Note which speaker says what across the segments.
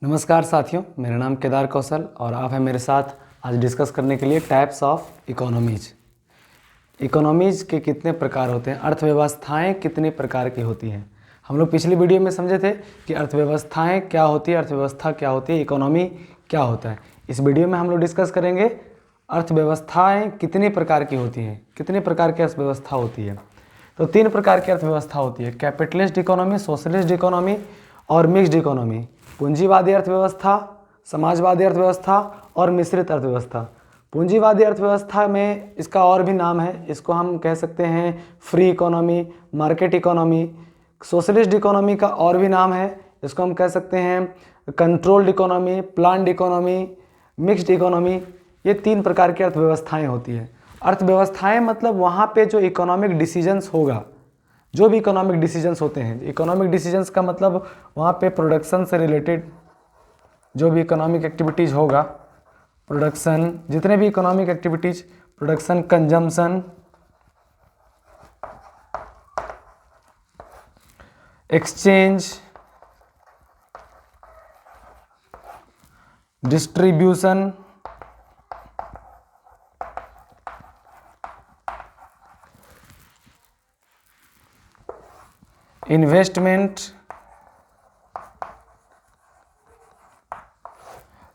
Speaker 1: नमस्कार साथियों, मेरा नाम केदार कौशल और आप हैं मेरे साथ आज डिस्कस करने के लिए टाइप्स ऑफ इकोनॉमीज। इकोनॉमीज के कितने प्रकार होते हैं, अर्थव्यवस्थाएं कितने प्रकार की होती हैं। हम लोग पिछली वीडियो में समझे थे कि अर्थव्यवस्थाएं क्या होती है, अर्थव्यवस्था क्या होती है, इकोनॉमी क्या होता है। इस वीडियो में हम लोग डिस्कस करेंगे अर्थव्यवस्थाएँ कितने प्रकार की होती हैं, कितने प्रकार की अर्थव्यवस्था होती है। तो 3 प्रकार की अर्थव्यवस्था होती है, कैपिटलिस्ट इकोनॉमी, सोशलिस्ट इकोनॉमी और मिक्स्ड इकोनॉमी। पूंजीवादी अर्थव्यवस्था, समाजवादी अर्थव्यवस्था और मिश्रित अर्थव्यवस्था। पूंजीवादी अर्थव्यवस्था में इसका और भी नाम है, इसको हम कह सकते हैं free economy, market economy. Socialist economy का और भी नाम है, इसको हम कह सकते हैं controlled economy, planned economy, mixed economy. ये 3 प्रकार की अर्थव्यवस्थाएं होती है। अर्थव्यवस्थाएं मतलब वहाँ पे जो इकोनॉमिक डिसीजंस होगा, जो भी इकोनॉमिक डिसीजंस होते हैं। इकोनॉमिक डिसीजंस का मतलब वहाँ पे प्रोडक्शन से रिलेटेड जो भी इकोनॉमिक एक्टिविटीज़ होगा, प्रोडक्शन, जितने भी economic activities, production, consumption, exchange, distribution, investment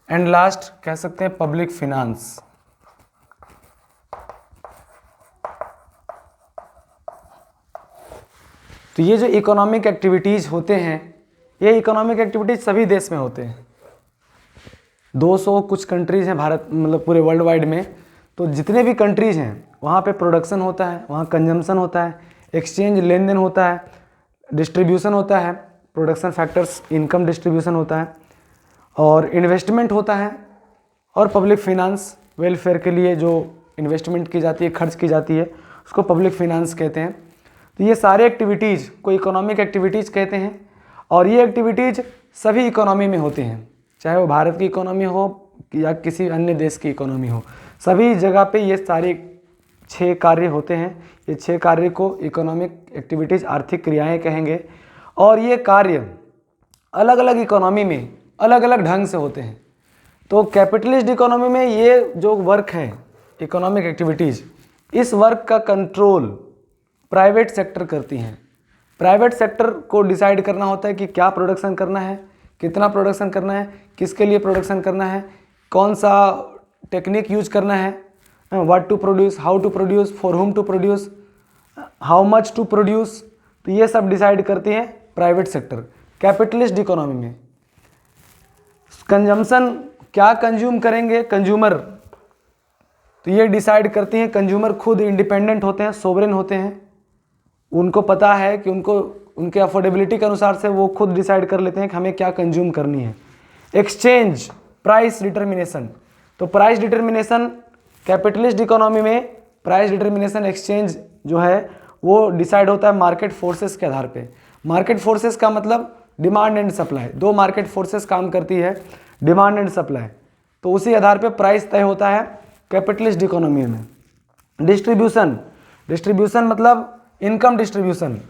Speaker 1: and last कह सकते हैं पब्लिक फिनांस। तो ये जो इकोनॉमिक एक्टिविटीज़ होते हैं, ये इकोनॉमिक एक्टिविटीज़ सभी देश में होते हैं। 200 कुछ कंट्रीज़ हैं भारत, मतलब पूरे वर्ल्ड वाइड में। तो जितने भी कंट्रीज़ हैं वहाँ पे प्रोडक्शन होता है, वहाँ कंजम्पशन होता है, एक्सचेंज लेन देन होता है, डिस्ट्रीब्यूशन होता है, प्रोडक्शन फैक्टर्स इनकम डिस्ट्रीब्यूशन होता है, और इन्वेस्टमेंट होता है, और पब्लिक फिनांस, वेलफेयर के लिए जो इन्वेस्टमेंट की जाती है, खर्च की जाती है, उसको पब्लिक फिनांस कहते हैं। तो ये सारे एक्टिविटीज़ को इकोनॉमिक एक्टिविटीज़ कहते हैं, और ये एक्टिविटीज़ सभी इकोनॉमी में होते हैं, चाहे वो भारत की इकोनॉमी हो या किसी अन्य देश की इकोनॉमी हो। सभी जगह पे ये सारे 6 कार्य होते हैं। ये 6 कार्य को इकोनॉमिक एक्टिविटीज़, आर्थिक क्रियाएं कहेंगे। और ये कार्य अलग अलग इकोनॉमी में अलग अलग ढंग से होते हैं। तो कैपिटलिस्ट इकोनॉमी में ये जो वर्क है, इकोनॉमिक एक्टिविटीज़, इस वर्क का कंट्रोल प्राइवेट सेक्टर करती हैं। प्राइवेट सेक्टर को डिसाइड करना होता है कि क्या प्रोडक्शन करना है, कितना प्रोडक्शन करना है, किसके लिए प्रोडक्शन करना है, कौन सा टेक्निक यूज करना है, what to produce, how to produce, for whom to produce, how much to produce. तो ये सब डिसाइड करती है प्राइवेट सेक्टर। कैपिटलिस्ट इकोनॉमी में कंजम्पशन, क्या कंज्यूम करेंगे कंज्यूमर, तो ये डिसाइड करती हैं। कंज्यूमर खुद इंडिपेंडेंट होते हैं, सोवरेन होते हैं, उनको पता है कि उनको उनके अफोर्डेबिलिटी के अनुसार से वो खुद डिसाइड कर लेते हैं कि हमें क्या कंज्यूम करनी है। Exchange, price determination. तो प्राइस डिटर्मिनेशन कैपिटलिस्ट इकोनॉमी में, प्राइस डिटर्मिनेशन, एक्सचेंज जो है वो डिसाइड होता है मार्केट फोर्सेस के आधार पे। मार्केट फोर्सेस का मतलब demand and supply, 2 market forces काम करती है, डिमांड एंड सप्लाई। तो उसी आधार पे प्राइस तय होता है कैपिटलिस्ट इकोनॉमी में। डिस्ट्रीब्यूशन, डिस्ट्रीब्यूशन मतलब इनकम डिस्ट्रीब्यूशन।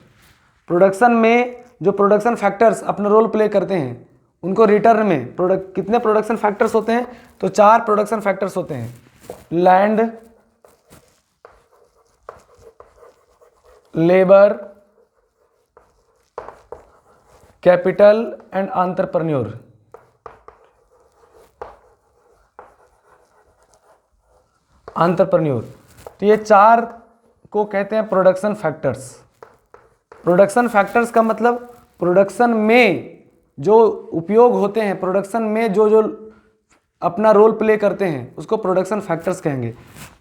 Speaker 1: प्रोडक्शन में जो प्रोडक्शन फैक्टर्स अपना रोल प्ले करते हैं, उनको रिटर्न में कितने प्रोडक्शन फैक्टर्स होते हैं, तो 4 प्रोडक्शन फैक्टर्स होते हैं, land, labour, capital and entrepreneur. Entrepreneur, तो ये 4 को कहते हैं प्रोडक्शन फैक्टर्स। प्रोडक्शन फैक्टर्स का मतलब प्रोडक्शन में जो उपयोग होते हैं, प्रोडक्शन में जो जो अपना रोल प्ले करते हैं, उसको प्रोडक्शन फैक्टर्स कहेंगे।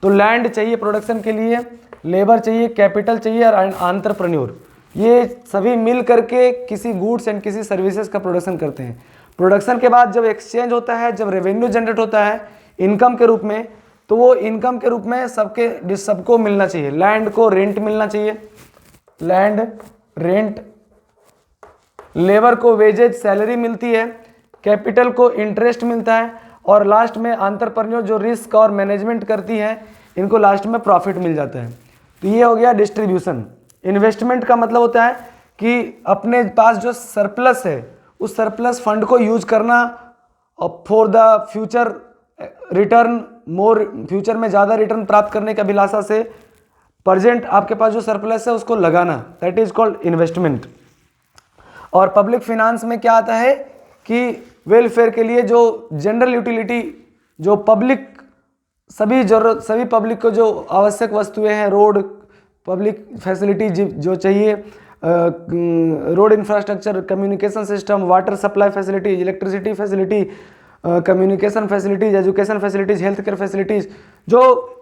Speaker 1: तो लैंड चाहिए प्रोडक्शन के लिए, लेबर चाहिए, कैपिटल चाहिए और एंटरप्रेन्योर। ये सभी मिल करके किसी गुड्स एंड किसी सर्विसेज का प्रोडक्शन करते हैं। प्रोडक्शन के बाद जब एक्सचेंज होता है, जब रेवेन्यू जनरेट होता है इनकम के रूप में, तो वो इनकम के रूप में सबको मिलना चाहिए। लैंड को रेंट मिलना चाहिए, लैंड रेंट, लेबर को वेजेज सैलरी मिलती है, कैपिटल को इंटरेस्ट मिलता है, और लास्ट में एंटरप्रेन्योर जो रिस्क और मैनेजमेंट करती है, इनको लास्ट में प्रॉफिट मिल जाता है। तो ये हो गया डिस्ट्रीब्यूशन। इन्वेस्टमेंट का मतलब होता है कि अपने पास जो सरप्लस है उस सरप्लस फंड को यूज करना और for the future return more, future में ज़्यादा रिटर्न प्राप्त करने की अभिलाषा से प्रेजेंट आपके पास जो सरप्लस है उसको लगाना, दैट इज कॉल्ड इन्वेस्टमेंट। और पब्लिक फिनांस में क्या आता है कि वेलफेयर के लिए जो जनरल यूटिलिटी, जो पब्लिक सभी जरूरत, सभी पब्लिक को जो आवश्यक वस्तुएं हैं, रोड, पब्लिक फैसिलिटी जो चाहिए, road infrastructure, communication system, water supply facilities, electricity facility, communication facilities, education facilities, health care facilities, जो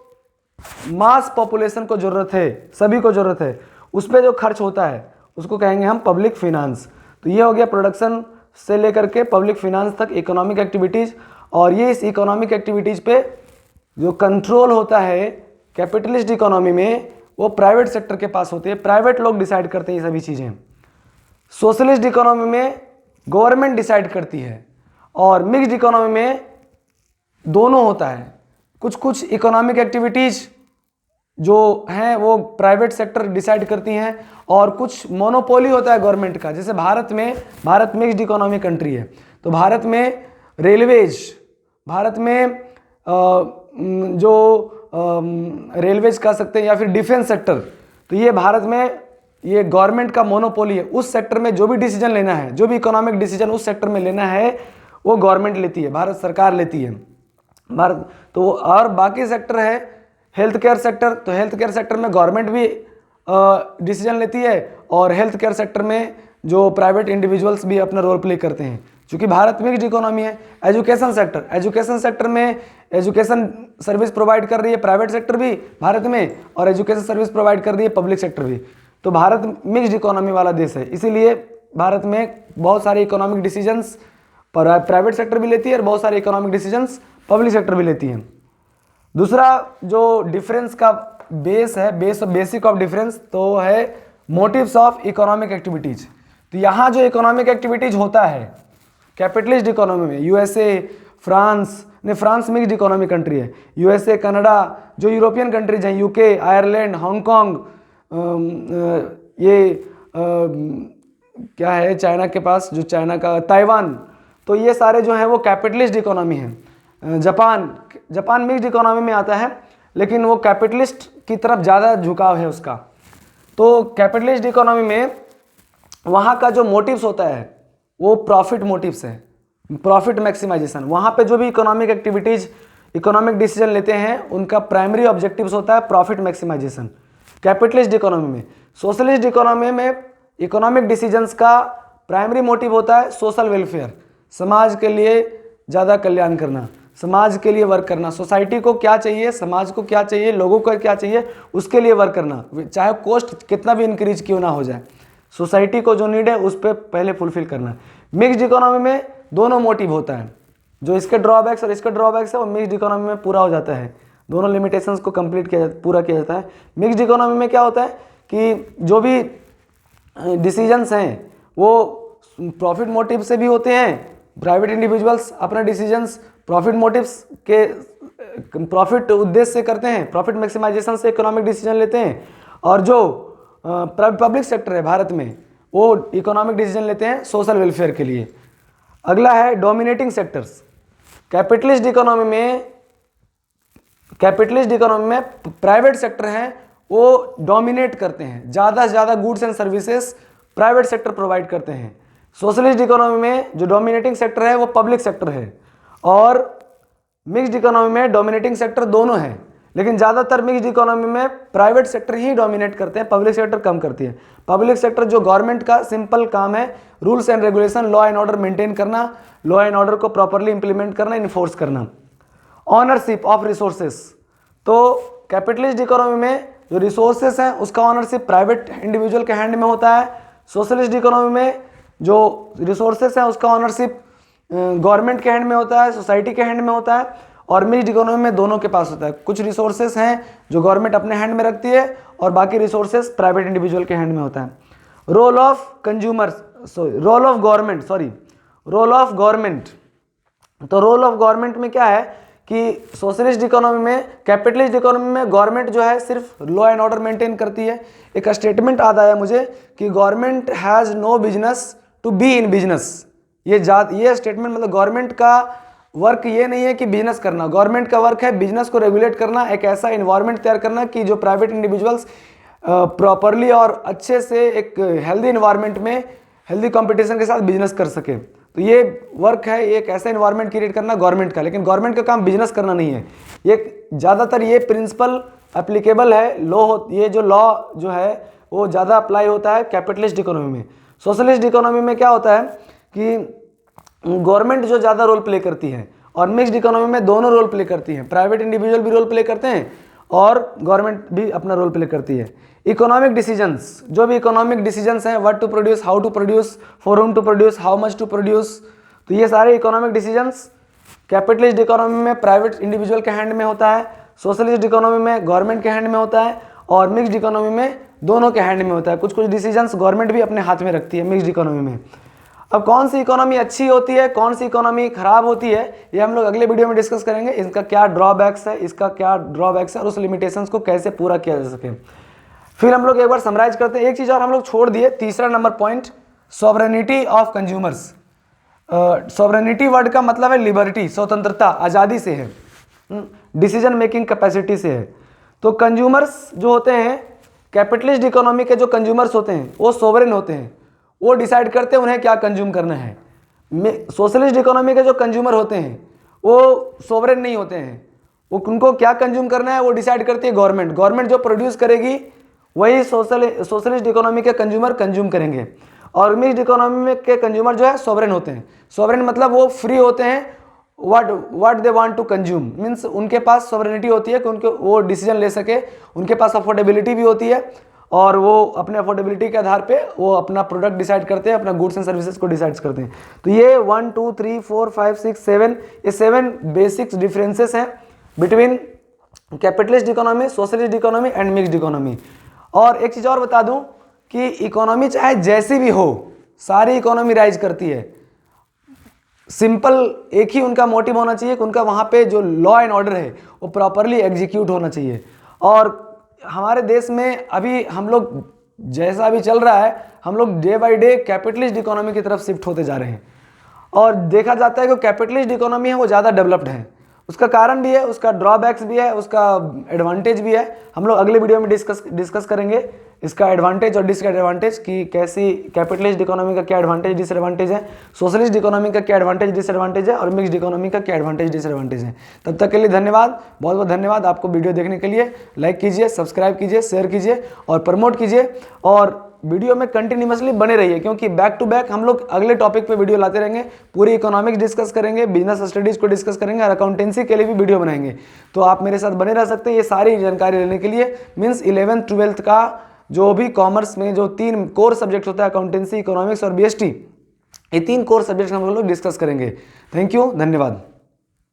Speaker 1: मास पॉपुलेशन को जरूरत है, सभी को जरूरत है, उस पर जो खर्च होता है उसको कहेंगे हम पब्लिक फिनांस। तो ये हो गया प्रोडक्शन से लेकर के पब्लिक फिनांस तक इकोनॉमिक एक्टिविटीज़। और ये इस इकोनॉमिक एक्टिविटीज़ पे जो कंट्रोल होता है कैपिटलिस्ट इकोनॉमी में, वो प्राइवेट सेक्टर के पास होते हैं, प्राइवेट लोग डिसाइड करते हैं ये सभी चीज़ें। सोशलिस्ट इकोनॉमी में गवर्नमेंट डिसाइड करती है, और मिक्स्ड इकोनॉमी में दोनों होता है। कुछ कुछ इकोनॉमिक एक्टिविटीज़ जो हैं वो प्राइवेट सेक्टर डिसाइड करती हैं, और कुछ मोनोपोली होता है गवर्नमेंट का। जैसे भारत मिक्स्ड इकोनॉमी कंट्री है, तो भारत में रेलवेज, भारत में जो रेलवेज कह सकते हैं, या फिर डिफेंस सेक्टर, तो ये भारत में ये गवर्नमेंट का मोनोपोली है। उस सेक्टर में जो भी डिसीजन लेना है, जो भी इकोनॉमिक डिसीजन उस सेक्टर में लेना है, वो गवर्नमेंट लेती है, भारत सरकार लेती है। भारत तो और बाकी सेक्टर है हेल्थ केयर सेक्टर, तो हेल्थ केयर सेक्टर में गवर्नमेंट भी डिसीजन लेती है, और हेल्थ केयर सेक्टर में जो प्राइवेट इंडिविजुअल्स भी अपना रोल प्ले करते हैं, क्योंकि भारत मिक्स्ड इकोनॉमी है। एजुकेशन सेक्टर में एजुकेशन सर्विस प्रोवाइड कर रही है प्राइवेट सेक्टर भी भारत में, और एजुकेशन सर्विस प्रोवाइड कर रही है पब्लिक सेक्टर भी। तो भारत मिक्स्ड इकोनॉमी वाला देश है, इसीलिए भारत में बहुत सारे इकोनॉमिक डिसीजंस प्राइवेट सेक्टर भी लेती है, और बहुत सारे इकोनॉमिक डिसीजंस पब्लिक सेक्टर भी लेती है। दूसरा जो डिफरेंस का बेस है, बेसिक ऑफ डिफरेंस, तो है मोटिव्स ऑफ इकोनॉमिक एक्टिविटीज। तो यहाँ जो इकोनॉमिक एक्टिविटीज होता है कैपिटलिस्ट इकोनॉमी में, USA, France mixed economic country है, यूएसए, कनाडा, जो यूरोपियन कंट्रीज हैं, यूके, आयरलैंड, हांगकांग, ये क्या है चाइना के पास, जो चाइना का ताइवान, तो ये सारे जो हैं वो कैपिटलिस्ट इकोनॉमी हैं। जापान मिक्स्ड इकोनॉमी में आता है, लेकिन वो कैपिटलिस्ट की तरफ ज़्यादा झुकाव है उसका। तो कैपिटलिस्ट इकोनॉमी में वहाँ का जो मोटिव्स होता है वो प्रॉफिट मोटिव्स है, प्रॉफिट मैक्सिमाइजेशन। वहाँ पे जो भी इकोनॉमिक एक्टिविटीज़, इकोनॉमिक डिसीजन लेते हैं, उनका प्राइमरी ऑब्जेक्टिव्स होता है प्रॉफिट मैक्सिमाइजेशन कैपिटलिस्ट इकोनॉमी में। सोशलिस्ट इकोनॉमी में इकोनॉमिक डिसीजंस का प्राइमरी मोटिव होता है सोशल वेलफेयर, समाज के लिए ज़्यादा कल्याण करना, समाज के लिए वर्क करना, सोसाइटी को क्या चाहिए, समाज को क्या चाहिए, लोगों को क्या चाहिए, उसके लिए वर्क करना, चाहे कॉस्ट कितना भी इंक्रीज क्यों ना हो जाए, सोसाइटी को जो नीड है उस पर पहले फुलफिल करना। मिक्स्ड इकोनॉमी में दोनों मोटिव होता है, जो इसके ड्रॉबैक्स और इसके ड्रॉबैक्स है वो मिक्स्ड इकोनॉमी में पूरा हो जाता है, दोनों लिमिटेशंस को कंप्लीट पूरा किया जाता है। मिक्स्ड इकोनॉमी में क्या होता है कि जो भी डिसीजंस हैं वो प्रॉफिट मोटिव से भी होते हैं, प्राइवेट इंडिविजुअल्स अपना डिसीजंस प्रॉफिट मोटिव्स के प्रॉफिट उद्देश्य से करते हैं, प्रॉफिट मैक्सिमाइजेशन से इकोनॉमिक डिसीजन लेते हैं, और जो पब्लिक सेक्टर है भारत में वो इकोनॉमिक डिसीजन लेते हैं सोशल वेलफेयर के लिए। अगला है डोमिनेटिंग सेक्टर्स। कैपिटलिस्ट इकोनॉमी में प्राइवेट सेक्टर हैं वो डोमिनेट करते हैं, ज़्यादा से ज़्यादा goods and services private sector provide करते हैं। सोशलिस्ट इकोनॉमी में जो डोमिनेटिंग सेक्टर है वो पब्लिक सेक्टर है, और मिक्स्ड इकोनॉमी में डोमिनेटिंग सेक्टर दोनों हैं, लेकिन ज़्यादातर मिक्स्ड इकोनॉमी में प्राइवेट सेक्टर ही डोमिनेट करते हैं, पब्लिक सेक्टर कम करती है। पब्लिक सेक्टर जो गवर्नमेंट का सिंपल काम है, rules and regulation, law and order maintain करना, लॉ एंड ऑर्डर को प्रॉपरली इंप्लीमेंट करना, इन्फोर्स करना। ऑनरशिप ऑफ रिसोर्सेस, तो कैपिटलिस्ट इकोनॉमी में जो रिसोर्सेस हैं उसका ऑनरशिप प्राइवेट इंडिविजुअल के हैंड में होता है। सोशलिस्ट इकोनॉमी में जो रिसोर्सेस हैं उसका ऑनरशिप गवर्नमेंट के हैंड में होता है, सोसाइटी के हैंड में होता है, और मिक्स्ड इकोनॉमी में दोनों के पास होता है। कुछ रिसोर्सेस हैं जो गवर्नमेंट अपने हैंड में रखती है, और बाकी रिसोर्सेस प्राइवेट इंडिविजुअल के हैंड में होता है। रोल ऑफ गवर्नमेंट, तो रोल ऑफ गवर्नमेंट में क्या है कि सोशलिस्ट इकोनॉमी में, कैपिटलिस्ट इकोनॉमी में गवर्नमेंट जो है सिर्फ लॉ एंड ऑर्डर मेंटेन करती है। एक स्टेटमेंट याद आया मुझे कि government has no business to be in business. ये स्टेटमेंट मतलब गवर्नमेंट का वर्क ये नहीं है कि बिजनेस करना, गवर्नमेंट का वर्क है बिजनेस को रेगुलेट करना, एक ऐसा इन्वायरमेंट तैयार करना कि जो प्राइवेट इंडिविजुअल्स प्रॉपरली और अच्छे से एक हेल्दी इन्वायरमेंट में हेल्दी कंपटीशन के साथ बिजनेस कर सके। तो ये वर्क है, एक ऐसा इन्वायरमेंट क्रिएट करना गवर्नमेंट का, लेकिन गवर्नमेंट का काम बिजनेस करना नहीं है। ये ज़्यादातर ये प्रिंसिपल एप्लीकेबल है लॉ, ये जो लॉ जो है वो ज़्यादा अप्लाई होता है कैपिटलिस्ट इकोनॉमी में। सोशलिस्ट इकोनॉमी में क्या होता है कि गवर्नमेंट जो ज़्यादा रोल प्ले करती है और मिक्स्ड इकोनॉमी में दोनों रोल प्ले करती हैं, प्राइवेट इंडिविजुअल भी रोल प्ले करते हैं और गवर्नमेंट भी अपना रोल प्ले करती है। इकोनॉमिक डिसीजंस, जो भी इकोनॉमिक डिसीजंस हैं, what to produce, how to produce, for whom to produce, how much to produce, तो ये सारे इकोनॉमिक डिसीजंस कैपिटलिस्ट इकोनॉमी में प्राइवेट इंडिविजुअल के हैंड में होता है, सोशलिस्ट इकोनॉमी में गवर्नमेंट के हैंड में होता है और मिक्स्ड इकोनॉमी में दोनों के हैंड में होता है। कुछ कुछ डिसीजंस गवर्नमेंट भी अपने हाथ में रखती है मिक्स्ड इकोनॉमी में। अब कौन सी इकोनॉमी अच्छी होती है, कौन सी इकोनॉमी खराब होती है, ये हम लोग अगले वीडियो में डिस्कस करेंगे। इसका क्या ड्रॉबैक्स है, इसका क्या ड्रॉबैक्स है और उस लिमिटेशंस को कैसे पूरा किया जा सके। फिर हम लोग एक बार समराइज करते हैं। एक चीज़ और हम लोग छोड़ दिए, तीसरा number point, sovereignty of consumers. Sovereignty word का मतलब है लिबर्टी, स्वतंत्रता, आज़ादी से है, डिसीजन मेकिंग कैपेसिटी से है। तो कंज्यूमर्स जो होते हैं, कैपिटलिस्ट इकोनॉमी के जो कंज्यूमर्स होते हैं वो सोवरेन होते हैं, वो डिसाइड करते हैं उन्हें क्या कंज्यूम करना है। सोशलिस्ट इकोनॉमी के जो कंज्यूमर होते हैं वो सोवरेन नहीं होते हैं, वो उनको क्या कंज्यूम करना है वो डिसाइड करती है गवर्नमेंट। गवर्नमेंट जो प्रोड्यूस करेगी वही सोशलिस्ट इकोनॉमी के कंज्यूमर कंज्यूम करेंगे। और मिक्स्ड इकोनॉमी में के कंज्यूमर जो है सोवरेन होते हैं। सोवरेन मतलब वो फ्री होते हैं, what they want to consume, means उनके पास सोवरेनिटी होती है कि उनको वो डिसीजन ले सके, उनके पास अफोर्डेबिलिटी भी होती है और वो अपने अफोर्डेबिलिटी के आधार पे वो अपना प्रोडक्ट डिसाइड करते हैं, अपना गुड्स एंड सर्विसेज को डिसाइड करते हैं। तो ये 1 2 3 4 5 6 7 ये 7 बेसिक्स डिफरेंसेस हैं between capitalist economy, socialist economy and mixed economy. और एक चीज़ और बता दूं कि इकोनॉमी चाहे जैसी भी हो, सारी इकोनॉमी राइज करती है। सिंपल एक ही उनका मोटिव होना चाहिए कि उनका वहाँ पे जो लॉ एंड ऑर्डर है वो प्रॉपरली एग्जीक्यूट होना चाहिए। और हमारे देश में अभी हम लोग जैसा अभी चल रहा है, हम लोग day by day capitalist economy की तरफ शिफ्ट होते जा रहे हैं और देखा जाता है कि कैपिटलिस्ट इकोनॉमी है वो ज़्यादा डेवलप्ड है। उसका कारण भी है, उसका ड्रॉबैक्स भी है, उसका एडवांटेज भी है। हम लोग अगले वीडियो में डिस्कस करेंगे इसका एडवांटेज और डिसएडवांटेज कि कैसी कैपिटलिस्ट इकोनॉमी का क्या एडवांटेज डिसएडवांटेज है, सोशलिस्ट इकोनॉमी का क्या एडवांटेज डिसएडवांटेज है और मिक्स्ड इकोनॉमी का क्या एडवांटेज डिसएडवांटेज है। तब तक के लिए धन्यवाद, बहुत बहुत धन्यवाद आपको वीडियो देखने के लिए। लाइक कीजिए, सब्सक्राइब कीजिए, शेयर कीजिए और प्रमोट कीजिए और वीडियो में कंटिन्यूसली बने रहिए, क्योंकि बैक टू बैक हम लोग अगले टॉपिक पे वीडियो लाते रहेंगे। पूरी इकोनॉमिक्स डिस्कस करेंगे, बिजनेस स्टडीज को डिस्कस करेंगे और अकाउंटेंसी के लिए भी वीडियो बनाएंगे। तो आप मेरे साथ बने रह सकते हैं ये सारी जानकारी लेने के लिए। मीन्स 11th 12th का जो भी कॉमर्स में जो 3 कोर सब्जेक्ट होता है, अकाउंटेंसी, इकोनॉमिक्स और BST, ये 3 कोर सब्जेक्ट हम लोग डिस्कस करेंगे। थैंक यू, धन्यवाद।